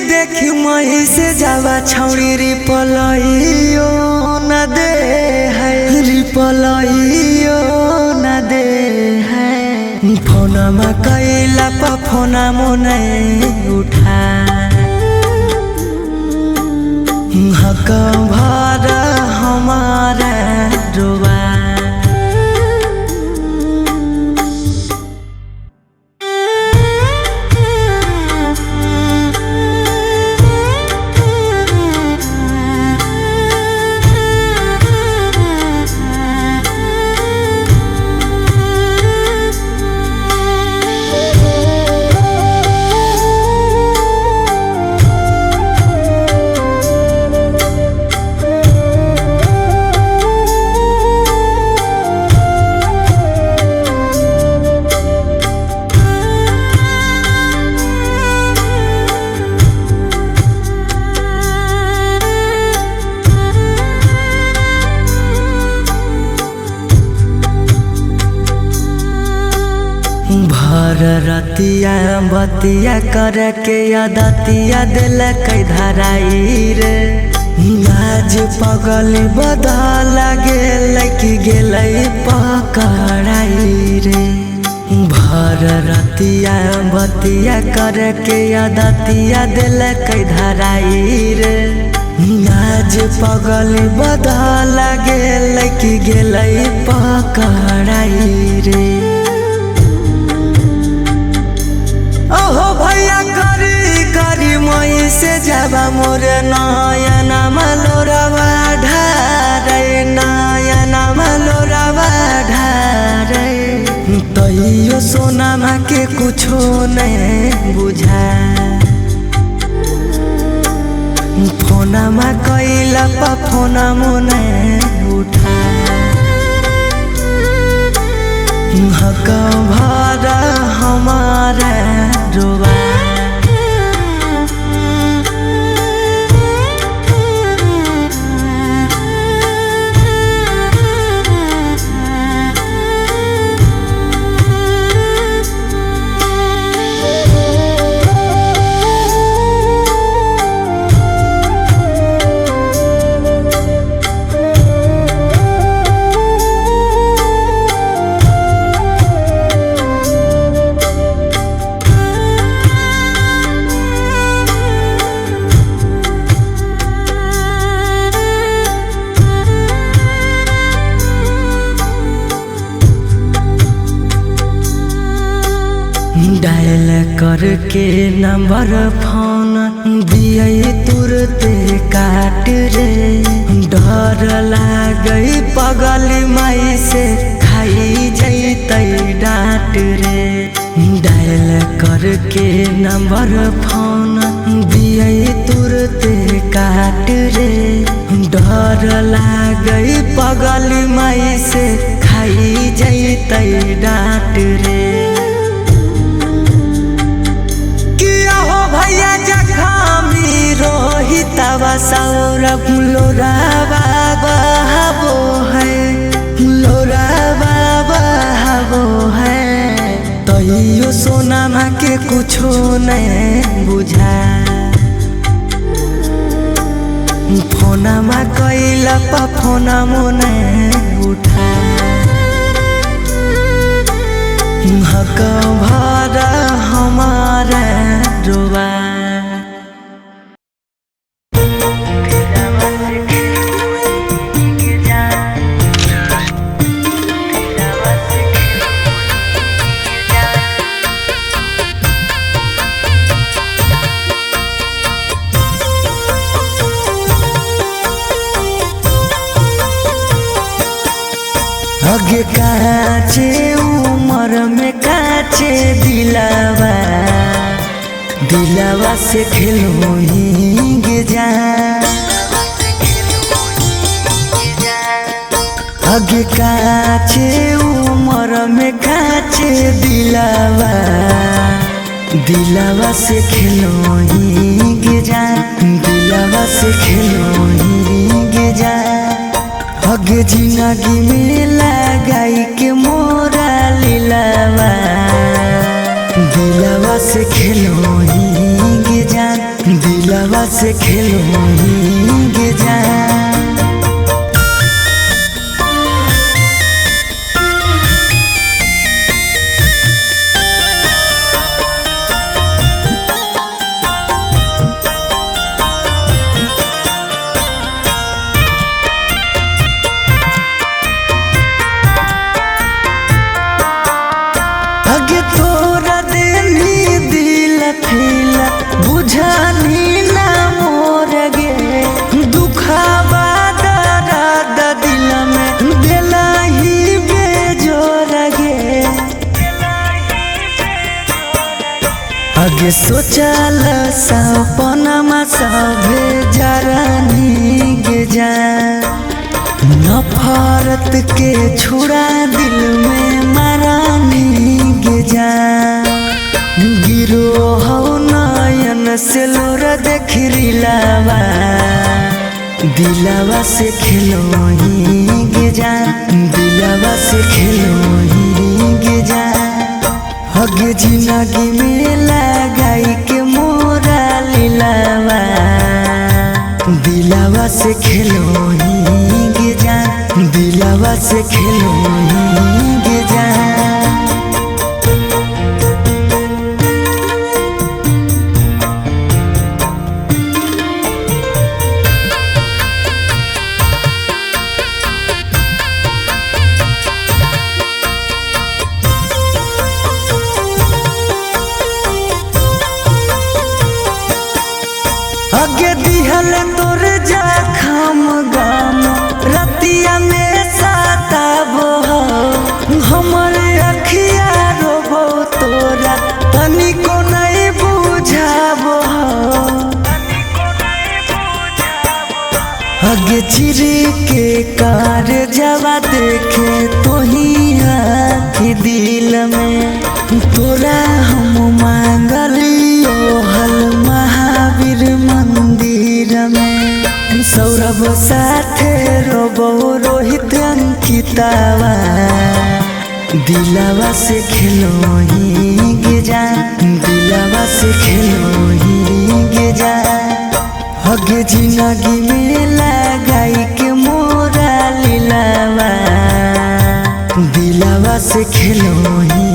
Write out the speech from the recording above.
देखी मही से जावा छौड़ी रिपलइयो न दे है, रिपलइयो न दे है। फोनमा कैला पा फोना मोने उठा हक भरा हमारा रोवा। भर रतिया बतिया करके आदतिया दिल कई धराई रे। आज पगल बदल गेल कि गेल पकड़ाई रे। भर रतिया बतिया करके आदतिया दिल कई धराई रे। आज पगल बदल गेल कि गेल पकड़ाई रे। ओहो भैया करी करी मई से जाबा मोरे नयना मलोरवा ढारे, नयना मलोरवा ढारे। तैयो सोनामा के कुछो नहीं बुझा। फोनमा कैला पा फोना मोने उठा हक भरा हमारा रोवा। डायल करके नंबर फोन दिए तुरते काट रे। डर लागई पगल माई से खाई जैतै डांट रे। डायल करके नंबर फोन दिए तुरते काट रे। डर लागई पगल माई से खाई जैतै डांट रे। भैया जखमी रोहितवा सौरभ लोरावा बहाबो है, लोरावा बहाबो है। तैयो सोनामा के कुछो नहीं बुझा। फोनमा कैला पा फोना मोने उठा हक भरा हमारा रुबा। आगे काचे उम्र में काचे दिलावा, दिलावा से खेलो ही जा। आगे काचे उम्र में काचे दिलावा, दिलावा से खेलो ही जा, दिलावा से खेलो ही जा। आगे जिंदगी में लगाई के मोरा लीलावा, दिलावा से खेलो ही जा, दिलावा से खेलो ही जा। आगे तोरा देनी दिल फीला बुझानी ना मोर गे, दुखावा दर्द दिल में दिला ही बेजोर गे। आगे सोचल सपनमा सभे जरानी गे जा, नफरत के छुड़ा दिल में मारानी गे जा। गिरो हो नयन से लोर देखिलावा, दिलावा से खेलो ही गे जा, दिलावा से खेलो ही गे जा। आगे जिंदगी में लगाई के मोरा लीलावा, दिलावा से खेलो ही जा, दिलावा से खेलो ही जा। आगे दिहल तोर जखम गम रतिया में सताबो, हमर अखिया रोबो तोरा तनिको नहीं बुझाबो। आगे चिरी के कार जवा देखे तोही आँखी दिल में, तोरा हम मांगलियो हल महावीर मंदिर में। सौरभ साथे रोबो रोहित अंकितावा, दिलावा से खेलो ही जा, दिलावा से खेलो ही जा। आगे जिंदगी में लगाई के मोरा लीलावा, दिलावा से खेलो ही